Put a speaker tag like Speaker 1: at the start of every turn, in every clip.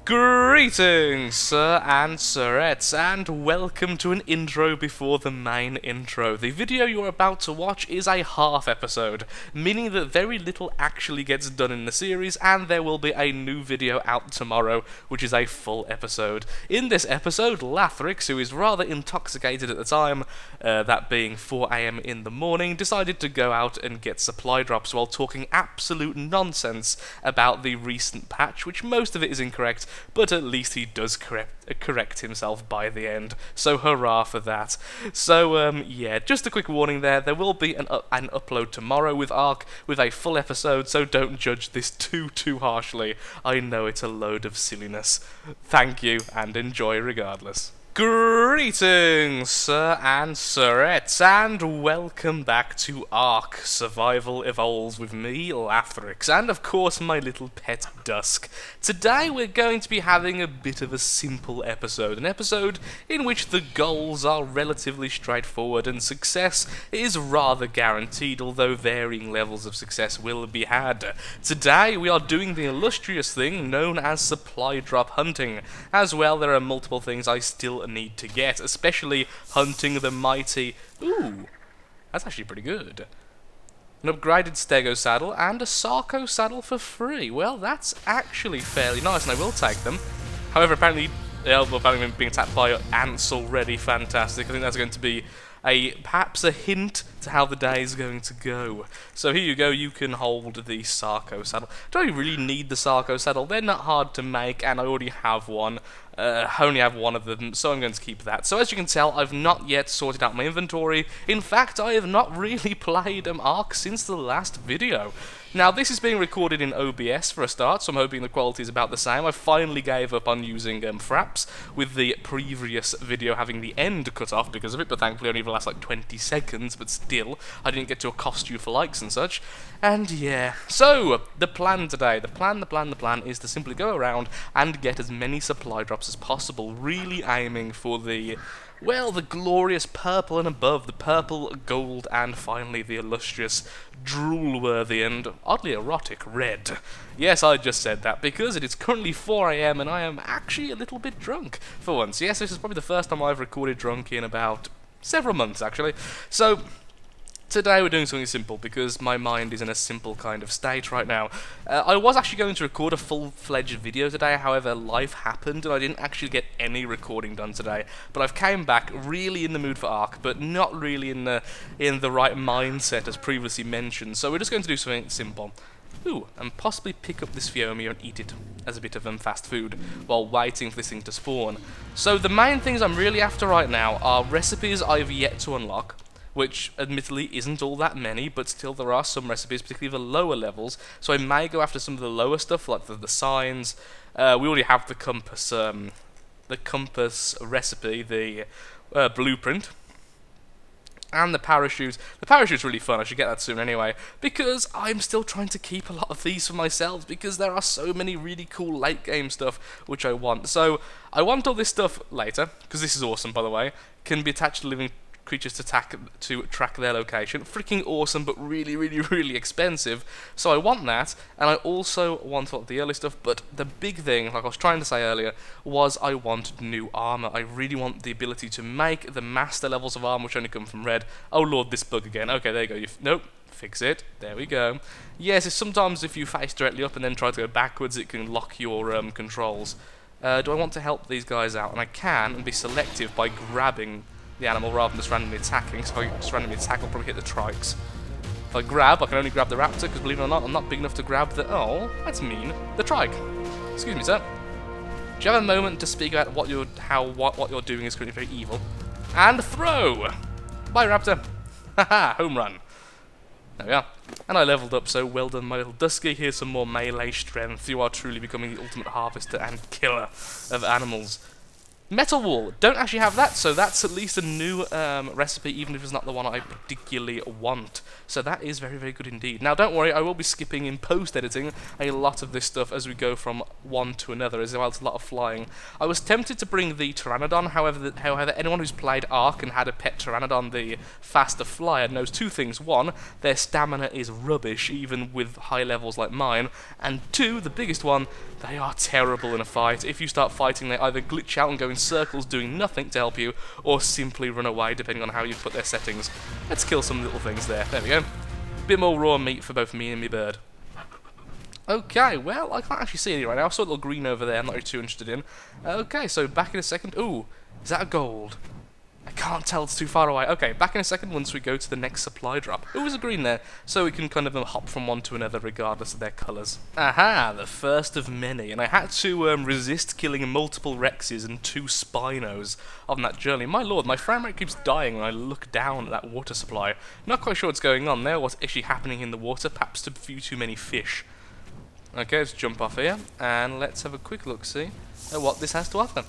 Speaker 1: Greetings, sir and sirettes, and welcome to an intro before the main intro. The video you're about to watch is a half episode, meaning that very little actually gets done in the series, and there will be a new video out tomorrow, which is a full episode. In this episode, Lathrix, who is rather intoxicated at the time, that being 4 AM in the morning, decided to go out and get supply drops while talking absolute nonsense about the recent patch, which most of it is incorrect, but at least he does correct himself by the end, so hurrah for that. So, yeah, just a quick warning there will be an upload tomorrow with ARK, with a full episode, so don't judge this too harshly. I know it's a load of silliness. Thank you, and enjoy regardless. Greetings, sir and sirettes, and welcome back to ARK Survival Evolves with me, Lathrix, and of course my little pet Dusk. Today we're going to be having a bit of a simple episode, an episode in which the goals are relatively straightforward and success is rather guaranteed, although varying levels of success will be had. Today we are doing the illustrious thing known as supply drop hunting. As well, there are multiple things I still need to get, especially hunting the mighty... Ooh, that's actually pretty good. An upgraded Stego saddle and a Sarco saddle for free. Well, that's actually fairly nice, and I will take them. However, apparently being attacked by ants already. Fantastic. I think that's going to be perhaps a hint to how the day is going to go. So here you go, you can hold the Sarco saddle. Do I really need the Sarco saddle? They're not hard to make, and I already have one. I only have one of them, so I'm going to keep that. So as you can tell, I've not yet sorted out my inventory. In fact, I have not really played ARK since the last video. Now, this is being recorded in OBS for a start, so I'm hoping the quality is about the same. I finally gave up on using fraps, with the previous video having the end cut off because of it, but thankfully only the last like 20 seconds, but still, I didn't get to accost you for likes and such. And yeah, so, the plan today, the plan is to simply go around and get as many supply drops as possible, really aiming for the... well, the glorious purple and above, the purple, gold, and finally the illustrious, drool-worthy, and oddly erotic red. Yes, I just said that, because it is currently 4 AM and I am actually a little bit drunk, for once. Yes, this is probably the first time I've recorded drunk in about several months, actually. So... today we're doing something simple, because my mind is in a simple kind of state right now. I was actually going to record a full-fledged video today, however life happened and I didn't actually get any recording done today. But I've came back really in the mood for ARK, but not really in the right mindset as previously mentioned, so we're just going to do something simple. Ooh, and possibly pick up this Fiomia and eat it as a bit of fast food while waiting for this thing to spawn. So the main things I'm really after right now are recipes I've yet to unlock, which admittedly isn't all that many, but still there are some recipes, particularly the lower levels, so I may go after some of the lower stuff, like the signs. We already have the compass recipe, the blueprint, and the parachute. The parachute's really fun, I should get that soon anyway, because I'm still trying to keep a lot of these for myself, because there are so many really cool late game stuff which I want. So, I want all this stuff later, because this is awesome by the way, can be attached to living creatures to track their location. Freaking awesome, but really expensive. So I want that, and I also want all the early stuff, but the big thing, like I was trying to say earlier, was I want new armor. I really want the ability to make the master levels of armor, which only come from red. Oh lord, this bug again. Okay, there you go. Nope. Fix it. There we go. Yes, sometimes if you face directly up and then try to go backwards, it can lock your controls. Do I want to help these guys out? And I can, and be selective by grabbing the animal rather than just randomly attacking. So if I just randomly attack, I'll probably hit the trikes. If I grab, I can only grab the raptor, because believe it or not, I'm not big enough to grab the... oh, that's mean. The trike. Excuse me, sir. Do you have a moment to speak about what you're doing is currently very evil? And throw! Bye, raptor. Haha, home run. There we are. And I leveled up, so well done, my little Dusky. Here's some more melee strength. You are truly becoming the ultimate harvester and killer of animals. Metal wall. Don't actually have that, so that's at least a new recipe, even if it's not the one I particularly want. So that is very, very good indeed. Now, don't worry, I will be skipping in post-editing a lot of this stuff as we go from one to another, as well as a lot of flying. I was tempted to bring the Pteranodon, however, anyone who's played ARK and had a pet Pteranodon, the faster flyer, knows two things. One, their stamina is rubbish, even with high levels like mine. And two, the biggest one, they are terrible in a fight. If you start fighting, they either glitch out and go in circles doing nothing to help you, or simply run away, depending on how you put their settings. Let's kill some little things there. There we go. Bit more raw meat for both me and me bird. Okay, well, I can't actually see any right now. I saw a little green over there I'm not really too interested in. Okay, so back in a second. Ooh, is that a gold? I can't tell, it's too far away. Okay, back in a second once we go to the next supply drop. Ooh, there's a green there, so we can kind of hop from one to another regardless of their colours. Aha, the first of many, and I had to resist killing multiple Rexes and 2 Spinos on that journey. My lord, my frame rate keeps dying when I look down at that water supply. Not quite sure what's going on there, what's actually happening in the water, perhaps a few too many fish. Okay, let's jump off here, and let's have a quick look-see at what this has to offer.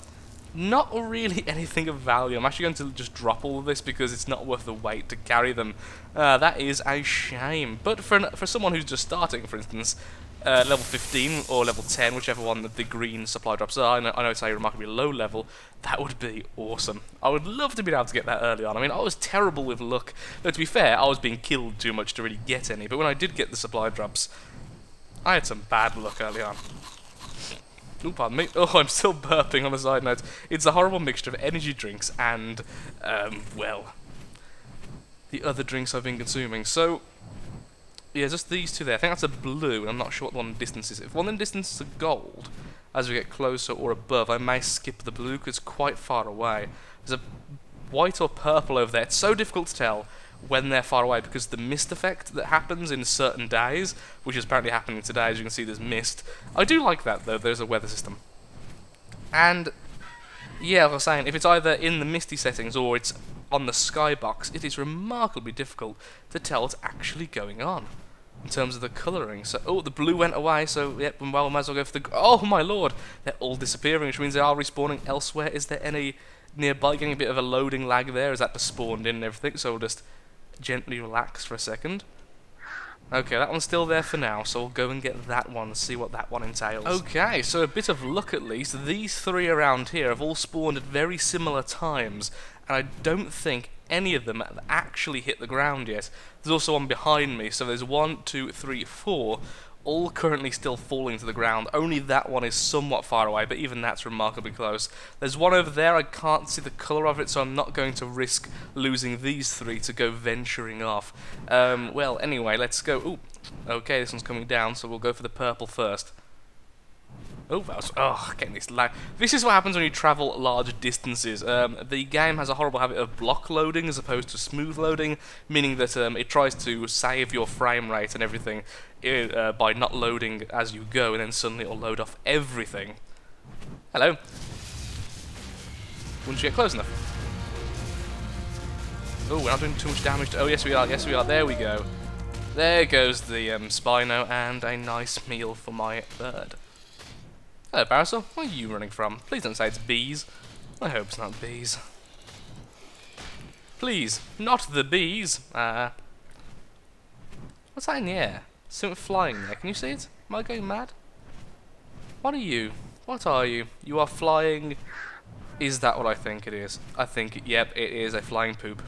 Speaker 1: Not really anything of value. I'm actually going to just drop all of this because it's not worth the weight to carry them. That is a shame. But for someone who's just starting, for instance, level 15 or level 10, whichever one the green supply drops are, I know it's a remarkably low level, that would be awesome. I would love to be able to get that early on. I mean, I was terrible with luck. Though, to be fair, I was being killed too much to really get any. But when I did get the supply drops, I had some bad luck early on. Oh, pardon me. Oh, I'm still burping on a side note. It's a horrible mixture of energy drinks and, well, the other drinks I've been consuming. So, yeah, just these two there. I think that's a blue, and I'm not sure what the one in distance is. If one in distance is a gold, as we get closer or above, I may skip the blue because it's quite far away. There's a white or purple over there. It's so difficult to tell when they're far away because the mist effect that happens in certain days, which is apparently happening today, as you can see there's mist. I do like that though, there's a weather system. And yeah, like I was saying, if it's either in the misty settings or it's on the skybox, it is remarkably difficult to tell what's actually going on in terms of the colouring. So, oh, the blue went away, so yep, well, we might as well go for the... Oh my lord! They're all disappearing, which means they are respawning elsewhere. Is there any nearby? Getting a bit of a loading lag there, is that just spawned in and everything? So we'll just gently relax for a second. Okay, that one's still there for now, so we'll go and get that one, see what that one entails. Okay, so a bit of luck at least. These three around here have all spawned at very similar times, and I don't think any of them have actually hit the ground yet. There's also one behind me, so there's 1, 2, 3, 4, all currently still falling to the ground. Only that one is somewhat far away, but even that's remarkably close. There's one over there, I can't see the colour of it, so I'm not going to risk losing these three to go venturing off. Well, anyway, let's go. Ooh, okay, this one's coming down, so we'll go for the purple first. Oh, that was, getting this lag. This is what happens when you travel large distances. The game has a horrible habit of block loading as opposed to smooth loading, meaning that it tries to save your frame rate and everything by not loading as you go, and then suddenly it'll load off everything. Hello. Wouldn't you get close enough? Oh, we're not doing too much damage. Oh, yes we are. Yes we are. There we go. There goes the Spino, and a nice meal for my bird. Hello, Parasol. Where are you running from? Please don't say it's bees. I hope it's not bees. Please, not the bees. What's that in the air? Something flying there. Can you see it? Am I going mad? What are you? What are you? You are flying. Is that what I think it is? I think, yep, it is a flying poop.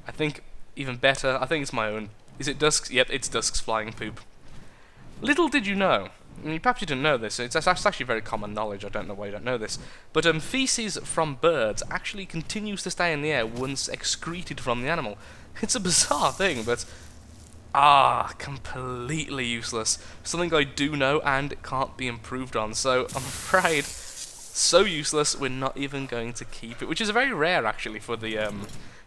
Speaker 1: I think, even better, I think it's my own. Is it Dusk's? Yep, it's Dusk's flying poop. Little did you know, I mean, perhaps you didn't know this, it's actually very common knowledge, I don't know why you don't know this, but feces from birds actually continues to stay in the air once excreted from the animal. It's a bizarre thing, but completely useless. Something I do know and it can't be improved on, so I'm afraid, so useless, we're not even going to keep it, which is very rare actually for the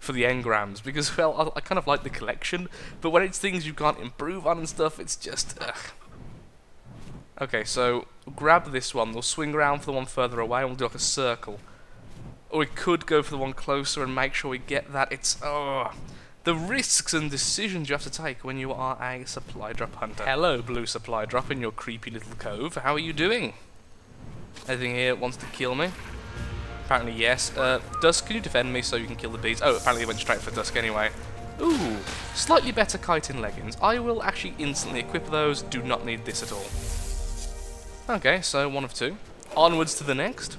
Speaker 1: engrams, because, well, I kind of like the collection, but when it's things you can't improve on and stuff, it's just, ugh. Okay, so grab this one, we'll swing around for the one further away, and we'll do like a circle. Or we could go for the one closer and make sure we get that. It's, the risks and decisions you have to take when you are a supply drop hunter. Hello, blue supply drop in your creepy little cove, how are you doing? Anything here wants to kill me? Apparently yes. Dusk, can you defend me so you can kill the bees? Oh, apparently it went straight for Dusk anyway. Ooh, slightly better chitin leggings. I will actually instantly equip those. Do not need this at all. Okay, so one of two. Onwards to the next,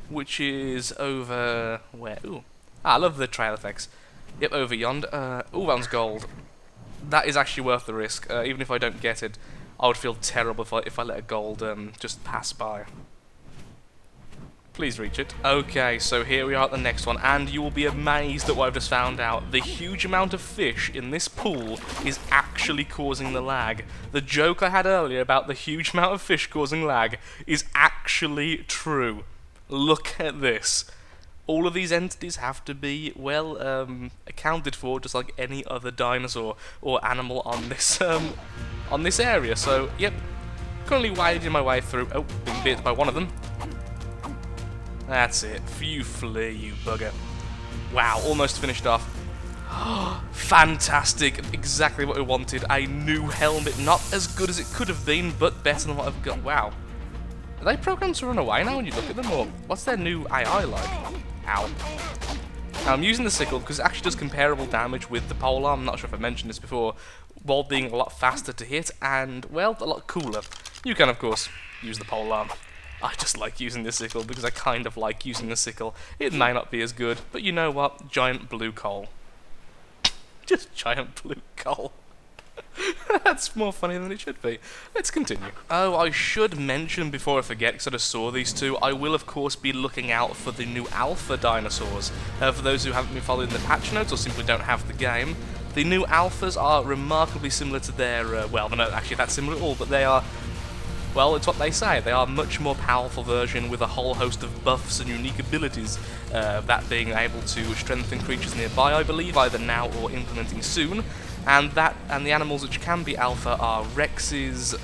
Speaker 1: which is over where? Ooh, I love the trail effects. Yep, over yonder. Ooh, that one's gold. That is actually worth the risk. Even if I don't get it, I would feel terrible if I let a gold just pass by. Please reach it. Okay, so here we are at the next one, and you will be amazed at what I've just found out. The huge amount of fish in this pool is actually causing the lag. The joke I had earlier about the huge amount of fish causing lag is actually true. Look at this. All of these entities have to be, well, accounted for just like any other dinosaur or animal on this area. So, yep, currently wading my way through. Oh, being bit by one of them. That's it. You flee, you bugger. Wow, almost finished off. Fantastic. Exactly what we wanted. A new helmet. Not as good as it could have been, but better than what I've got. Wow. Are they programmed to run away now when you look at them, or what's their new AI like? Ow. Now, I'm using the sickle because it actually does comparable damage with the polearm. I'm not sure if I mentioned this before, while being a lot faster to hit and, well, a lot cooler. You can, of course, use the polearm. I just like using the sickle because I kind of like using the sickle. It may not be as good, but you know what? Giant blue coal. Just giant blue coal. That's more funny than it should be. Let's continue. Oh, I should mention before I forget, because I just saw these two, I will of course be looking out for the new alpha dinosaurs. For those who haven't been following the patch notes or simply don't have the game, the new alphas are remarkably similar to their, well, they're not actually that similar at all, but they are, well, it's what they say. They are a much more powerful version with a whole host of buffs and unique abilities, that being able to strengthen creatures nearby, I believe, either now or implementing soon. And the animals which can be alpha are Rexes,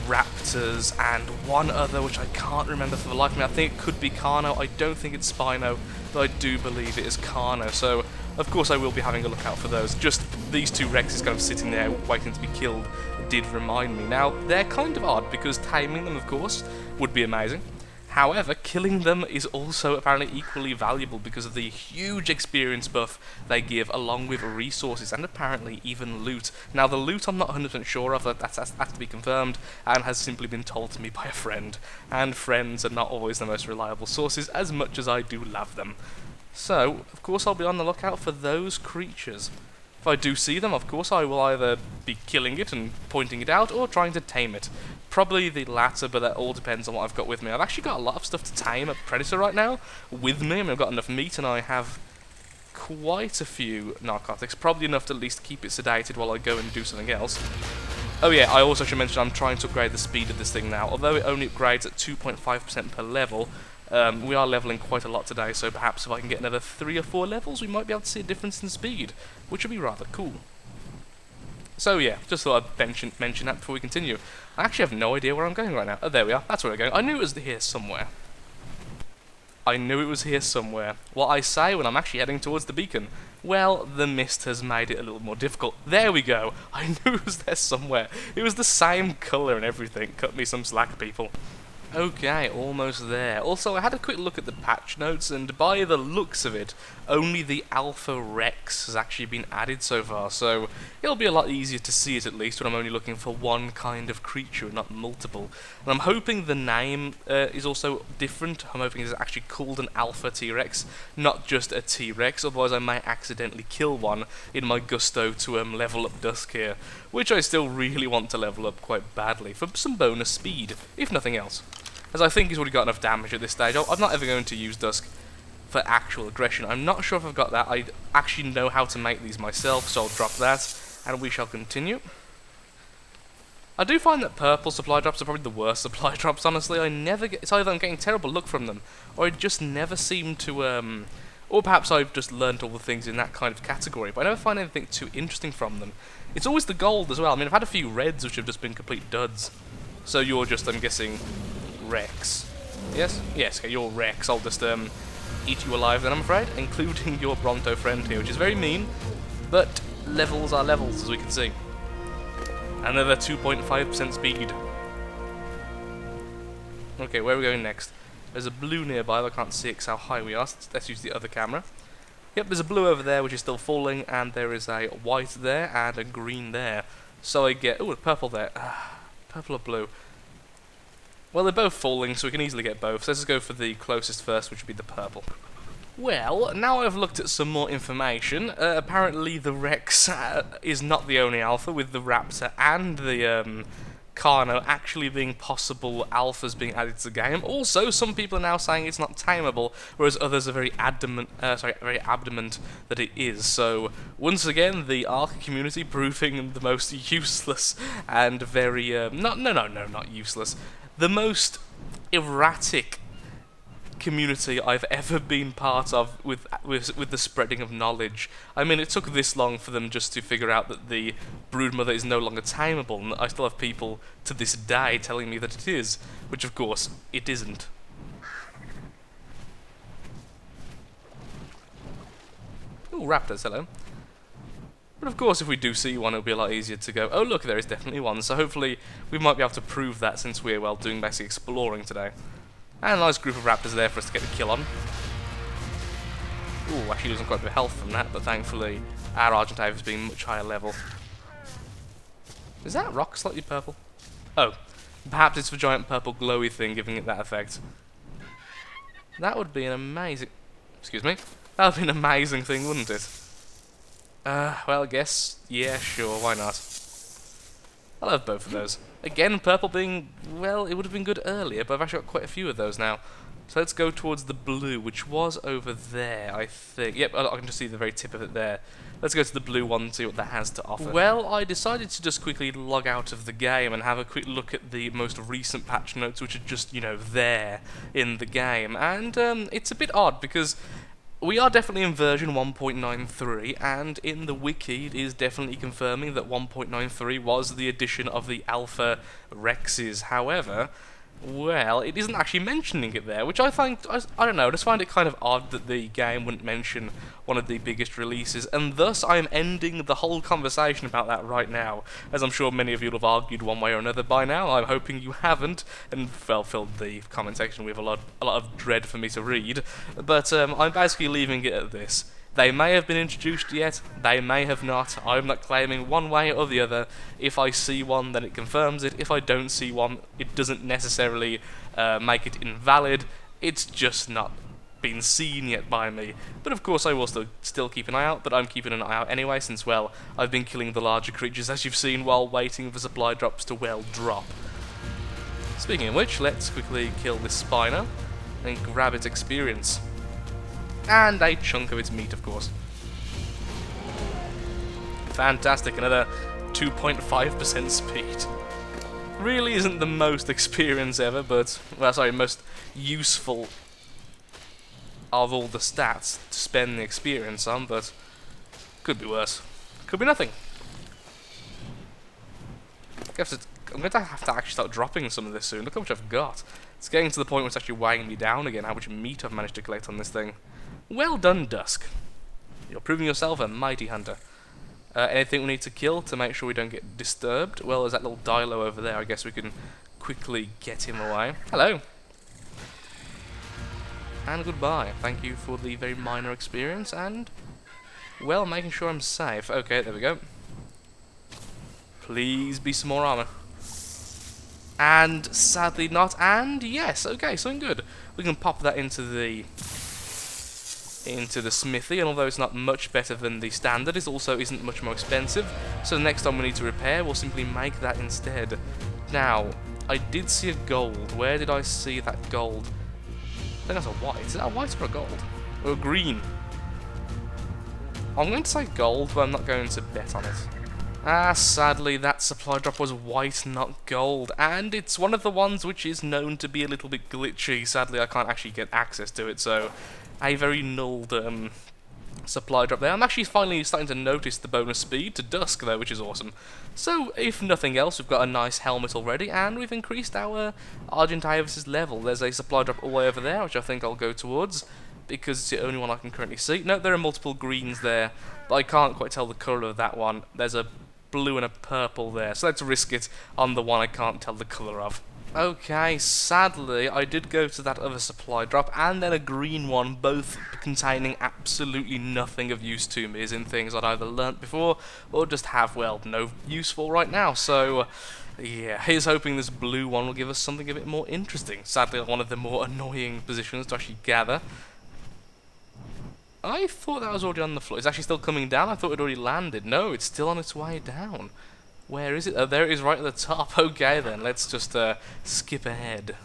Speaker 1: Raptors, and one other which I can't remember for the life of me. I think it could be Carno. I don't think it's Spino, but I do believe it is Carno. So, of course, I will be having a look out for those. Just these two Rexes kind of sitting there waiting to be killed did remind me. Now, they're kind of odd because taming them, of course, would be amazing. However, killing them is also apparently equally valuable because of the huge experience buff they give, along with resources and apparently even loot. Now, the loot I'm not 100% sure of, that has to be confirmed, and has simply been told to me by a friend. And friends are not always the most reliable sources, as much as I do love them. So, of course, I'll be on the lookout for those creatures. If I do see them, of course, I will either be killing it and pointing it out, or trying to tame it. Probably the latter, but that all depends on what I've got with me. I've actually got a lot of stuff to tame a predator right now with me. I mean, I've got enough meat, and I have quite a few narcotics. Probably enough to at least keep it sedated while I go and do something else. Oh yeah, I also should mention I'm trying to upgrade the speed of this thing now. Although it only upgrades at 2.5% per level, we are leveling quite a lot today, so perhaps if I can get another 3 or 4 levels, we might be able to see a difference in speed, which would be rather cool. So yeah, just thought I'd mention that before we continue. I actually have no idea where I'm going right now. Oh, there we are. That's where we're going. I knew it was here somewhere. I knew it was here somewhere. What I say when I'm actually heading towards the beacon. Well, the mist has made it a little more difficult. There we go. I knew it was there somewhere. It was the same colour and everything. Cut me some slack, people. Okay, almost there. Also, I had a quick look at the patch notes, and by the looks of it, only the Alpha Rex has actually been added so far, so it'll be a lot easier to see it at least when I'm only looking for one kind of creature and not multiple. And I'm hoping the name is also different. I'm hoping it's actually called an Alpha T-Rex, not just a T-Rex, otherwise I might accidentally kill one in my gusto to level up Dusk here, which I still really want to level up quite badly for some bonus speed, if nothing else. As I think he's already got enough damage at this stage. I'm not ever going to use Dusk for actual aggression. I'm not sure if I've got that. I actually know how to make these myself, so I'll drop that, and we shall continue. I do find that purple supply drops are probably the worst supply drops, honestly. I never get... It's either I'm getting terrible luck from them, or I just never seem to, or perhaps I've just learned all the things in that kind of category, but I never find anything too interesting from them. It's always the gold as well. I mean, I've had a few reds which have just been complete duds. So you're just, I'm guessing... Rex. Yes? Yes, okay, you're Rex. I'll just eat you alive then, I'm afraid, including your Bronto friend here, which is very mean, but levels are levels, as we can see. Another 2.5% speed. Okay, where are we going next? There's a blue nearby, but I can't see it 'cause how high we are. So let's use the other camera. Yep, there's a blue over there which is still falling, and there is a white there and a green there. So I get... ooh, a purple there. Purple or blue? Well, they're both falling, so we can easily get both. So let's just go for the closest first, which would be the purple. Well, now I've looked at some more information. Apparently the Rex is not the only alpha, with the Raptor and the Carno actually being possible alphas being added to the game. Also, some people are now saying it's not tameable, whereas others are very adamant that it is. So, once again, the ARK community proving the most useless and very not useless, the most erratic community I've ever been part of with the spreading of knowledge. I mean, it took this long for them just to figure out that the broodmother is no longer tameable, and I still have people to this day telling me that it is, which of course it isn't. Ooh, raptors, hello. But of course, if we do see one, it'll be a lot easier to go, oh look, there is definitely one, so hopefully we might be able to prove that since we're, well, doing basic exploring today. And a nice group of raptors there for us to get the kill on. Ooh, actually losing quite a bit of health from that, but thankfully our Argentine is being much higher level. Is that rock slightly purple? Oh, perhaps it's the giant purple glowy thing giving it that effect. That would be an amazing... excuse me? That would be an amazing thing, wouldn't it? Well, I guess... yeah, sure, why not? I'll have both of those. Again, purple being, well, it would have been good earlier, but I've actually got quite a few of those now. So let's go towards the blue, which was over there, I think. Yep, I can just see the very tip of it there. Let's go to the blue one and see what that has to offer. Well, I decided to just quickly log out of the game and have a quick look at the most recent patch notes, which are just, you know, there in the game. And it's a bit odd, because we are definitely in version 1.93, and in the wiki it is definitely confirming that 1.93 was the addition of the Alpha Rexes. However, well, it isn't actually mentioning it there, which I think, I don't know, I just find it kind of odd that the game wouldn't mention one of the biggest releases, and thus I am ending the whole conversation about that right now, as I'm sure many of you will have argued one way or another by now. I'm hoping you haven't, and well, filled the comment section with a lot of dread for me to read, but I'm basically leaving it at this. They may have been introduced yet, they may have not. I'm not claiming one way or the other. If I see one, then it confirms it. If I don't see one, it doesn't necessarily make it invalid. It's just not been seen yet by me. But of course I will still keep an eye out, but I'm keeping an eye out anyway, since, well, I've been killing the larger creatures, as you've seen, while waiting for supply drops to, well, drop. Speaking of which, let's quickly kill this Spino and grab its experience. And a chunk of its meat, of course. Fantastic, another 2.5% speed. Really isn't the most experience ever, but, well, sorry, most useful of all the stats to spend the experience on, but could be worse. Could be nothing. I'm going to have to actually start dropping some of this soon. Look how much I've got. It's getting to the point where it's actually weighing me down again, how much meat I've managed to collect on this thing. Well done, Dusk. You're proving yourself a mighty hunter. Anything we need to kill to make sure we don't get disturbed? Well, there's that little Dilo over there. I guess we can quickly get him away. Hello. And goodbye. Thank you for the very minor experience and, well, making sure I'm safe. Okay, there we go. Please be some more armor. And sadly not. And yes, okay, something good. We can pop that into the smithy, and although it's not much better than the standard, it also isn't much more expensive, so the next time we need to repair, we'll simply make that instead. Now, I did see a gold. Where did I see that gold? I think that's a white. Is that a white or a gold? Or a green? I'm going to say gold, but I'm not going to bet on it. Ah, sadly, that supply drop was white, not gold, and it's one of the ones which is known to be a little bit glitchy. Sadly, I can't actually get access to it, so a very nulled supply drop there. I'm actually finally starting to notice the bonus speed to Dusk, though, which is awesome. So, if nothing else, we've got a nice helmet already, and we've increased our Argentavis' level. There's a supply drop all the way over there, which I think I'll go towards, because it's the only one I can currently see. No, there are multiple greens there, but I can't quite tell the colour of that one. There's a blue and a purple there. So let's risk it on the one I can't tell the colour of. Okay, sadly, I did go to that other supply drop, and then a green one, both containing absolutely nothing of use to me, as in things I'd either learnt before, or just have, well, no use for right now, so, yeah, here's hoping this blue one will give us something a bit more interesting. Sadly, one of the more annoying positions to actually gather. I thought that was already on the floor. It's actually still coming down. I thought it already landed. No, it's still on its way down. Where is it? Oh, there it is right at the top. Okay, then. Let's just skip ahead.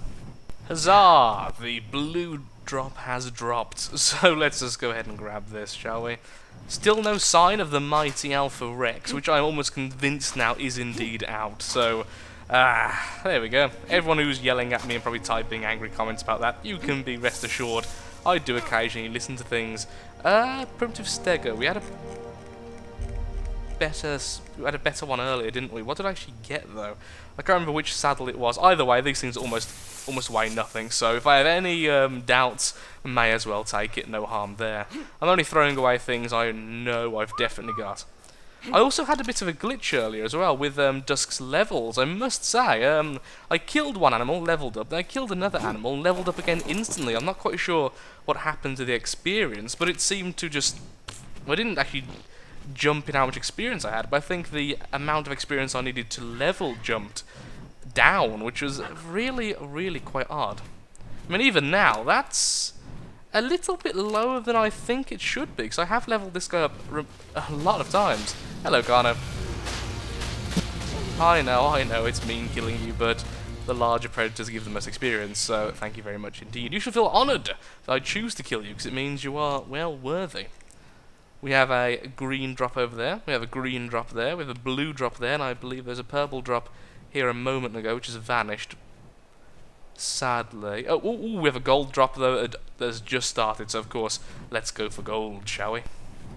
Speaker 1: Huzzah! The blue drop has dropped. So let's just go ahead and grab this, shall we? Still no sign of the mighty Alpha Rex, which I'm almost convinced now is indeed out. So, there we go. Everyone who's yelling at me and probably typing angry comments about that, you can be rest assured I do occasionally listen to things. Primitive Stego. We had a better one earlier, didn't we? What did I actually get though? I can't remember which saddle it was. Either way, these things almost weigh nothing. So if I have any doubts, may as well take it. No harm there. I'm only throwing away things I know I've definitely got. I also had a bit of a glitch earlier as well with Dusk's levels, I must say. I killed one animal, leveled up, then I killed another animal, leveled up again instantly. I'm not quite sure what happened to the experience, but it seemed to just... I didn't actually jump in how much experience I had, but I think the amount of experience I needed to level jumped down, which was really, really quite odd. I mean, even now, that's a little bit lower than I think it should be, because I have leveled this guy up a lot of times. Hello, Garno. I know, it's mean killing you, but the larger predators give the most experience, so thank you very much indeed. You should feel honoured that I choose to kill you, because it means you are, well, worthy. We have a green drop over there, we have a green drop there, we have a blue drop there, and I believe there's a purple drop here a moment ago, which has vanished. Sadly. Oh, we have a gold drop though that's just started, so of course, let's go for gold, shall we?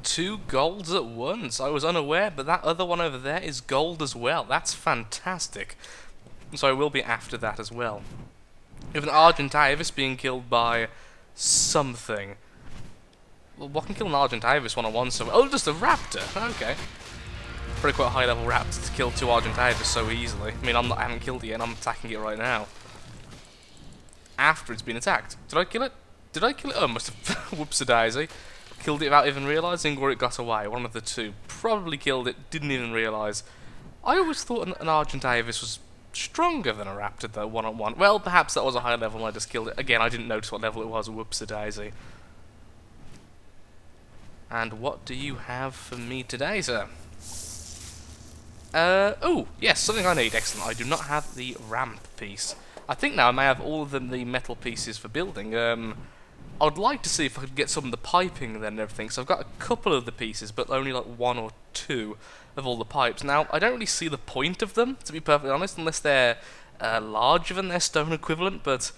Speaker 1: 2 golds at once. I was unaware, but that other one over there is gold as well. That's fantastic. So I will be after that as well. We have an Argentavis being killed by something. Well, what can kill an Argentavis one-on-one? Oh, just a raptor. Okay. Pretty quite a high-level raptor to kill 2 Argentavis so easily. I mean, I haven't killed it yet, and I'm attacking it right now. After it's been attacked. Did I kill it? Did I kill it? Oh, I must have. Whoops-a-daisy. Killed it without even realising, or it got away. One of the two. Probably killed it, didn't even realise. I always thought an Argentavis was stronger than a raptor, though, one-on-one. Well, perhaps that was a high level and I just killed it. Again, I didn't notice what level it was. Whoops-a-daisy. And what do you have for me today, sir? Oh, yes, something I need. Excellent. I do not have the ramp piece. I think now I may have all of the metal pieces for building. I'd like to see if I could get some of the piping then and everything. So I've got a couple of the pieces, but only like 1 or 2 of all the pipes. Now, I don't really see the point of them, to be perfectly honest, unless they're larger than their stone equivalent, but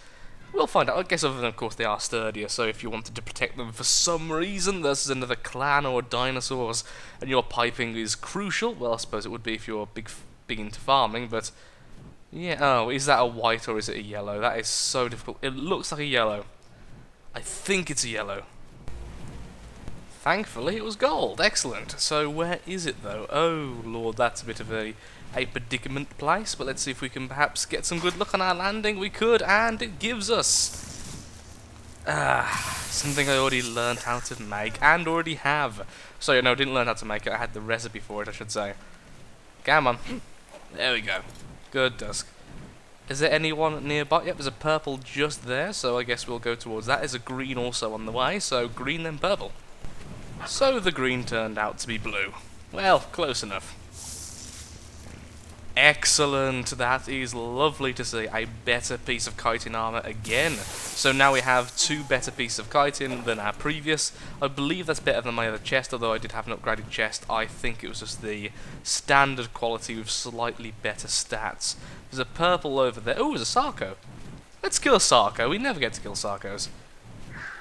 Speaker 1: we'll find out. I guess other than, of course, they are sturdier, so if you wanted to protect them for some reason versus another clan or dinosaurs, and your piping is crucial, well, I suppose it would be if you're big into farming, but yeah, oh, is that a white or is it a yellow? That is so difficult. It looks like a yellow. I think it's a yellow. Thankfully, it was gold. Excellent. So where is it, though? Oh, Lord, that's a bit of a predicament place, but let's see if we can perhaps get some good luck on our landing. We could, and it gives us something I already learned how to make, and already have. So, no, I didn't learn how to make it. I had the recipe for it, I should say. Come on. There we go. Good, Dusk. Is there anyone nearby? Yep, there's a purple just there, so I guess we'll go towards that. There's a green also on the way, so green then purple. So the green turned out to be blue. Well, close enough. Excellent, that is lovely to see. A better piece of chitin armor again. So now we have 2 better pieces of chitin than our previous. I believe that's better than my other chest, although I did have an upgraded chest. I think it was just the standard quality with slightly better stats. There's a purple over there. Oh, there's a Sarco. Let's kill a Sarco. We never get to kill Sarcos.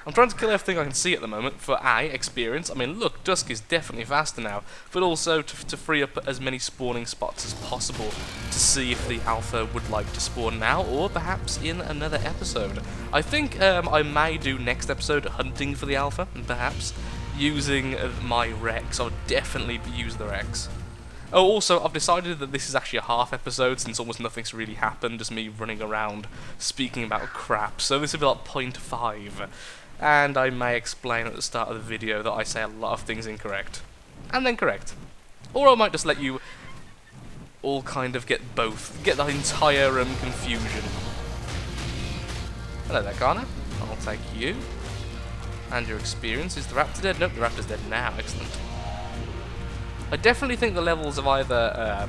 Speaker 1: I'm trying to kill everything I can see at the moment for experience. I mean, look, Dusk is definitely faster now, but also to free up as many spawning spots as possible to see if the alpha would like to spawn now, or perhaps in another episode. I think I may do next episode hunting for the alpha, and perhaps using my Rex. I'll definitely use the Rex. Oh, also, I've decided that this is actually a half episode since almost nothing's really happened, just me running around speaking about crap. So this will be like point 5. And I may explain at the start of the video that I say a lot of things incorrect. And then correct. Or I might just let you all kind of get both. Get the entire confusion. Hello there, Connor. I'll take you. And your experience. Is the raptor dead? Nope, the raptor's dead now. Excellent. I definitely think the levels have either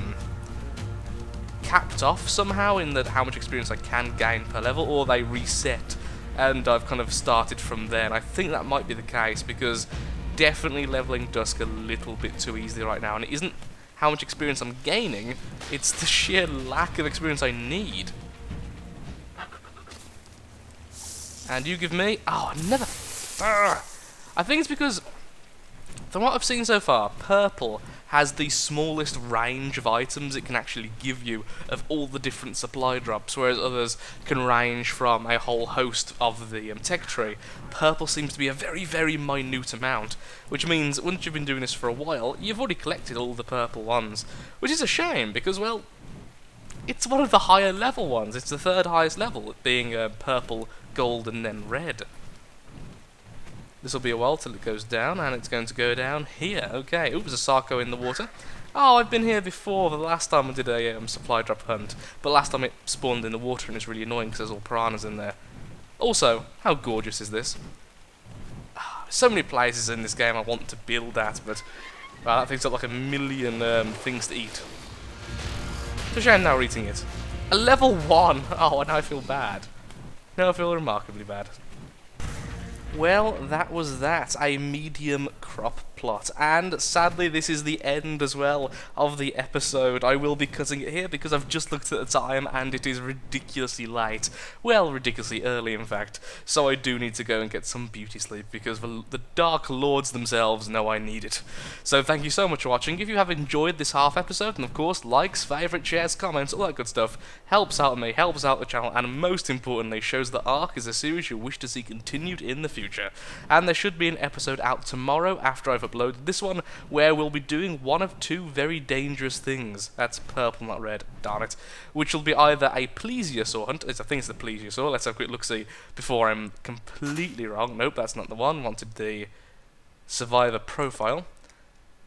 Speaker 1: capped off somehow in that how much experience I can gain per level, or they reset and I've kind of started from there. And I think that might be the case because definitely leveling Dusk a little bit too easily right now, and it isn't how much experience I'm gaining, it's the sheer lack of experience I need. And you give me... Oh, never... I think it's because, from what I've seen so far, purple has the smallest range of items it can actually give you of all the different supply drops, whereas others can range from a whole host of the tech tree. Purple seems to be a very, very minute amount, which means once you've been doing this for a while, you've already collected all the purple ones, which is a shame because, well, it's one of the higher level ones. It's the third highest level, being purple, gold, and then red. This will be a while till it goes down, and it's going to go down here. Okay, oops, a Sarco in the water. Oh, I've been here before. The last time I did a supply drop hunt, but last time it spawned in the water, and it's really annoying because there's all piranhas in there. Also, how gorgeous is this? So many places in this game I want to build at, but that thing's got like a million things to eat. It's a shame now we're eating it. A level 1! Oh, now I feel bad. Now I feel remarkably bad. Well, that was that, a medium crop plot, and sadly this is the end as well of the episode. I will be cutting it here because I've just looked at the time and it is ridiculously late. Well, ridiculously early in fact, so I do need to go and get some beauty sleep because the Dark Lords themselves know I need it. So thank you so much for watching. If you have enjoyed this half episode, and of course likes, favourites, shares, comments, all that good stuff, helps out me, helps out the channel, and most importantly shows that ARK is a series you wish to see continued in the future. And there should be an episode out tomorrow after I've uploaded this one, where we'll be doing one of two very dangerous things. That's purple, not red, darn it. Which will be either a plesiosaur hunt, I think it's the plesiosaur, let's have a quick look-see before I'm completely wrong. Nope, that's not the one, wanted the survivor profile.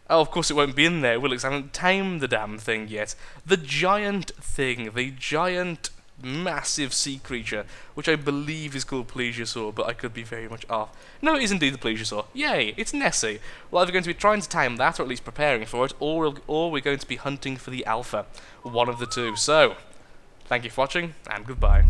Speaker 1: Oh, of course it won't be in there, will it? 'Cause I haven't tamed the damn thing yet. The giant thing, the giant massive sea creature, which I believe is called plesiosaur, but I could be very much off. No, it is indeed the plesiosaur. Yay, it's Nessie. We're either going to be trying to tame that, or at least preparing for it, or we're going to be hunting for the alpha. One of the two. So, thank you for watching, and goodbye.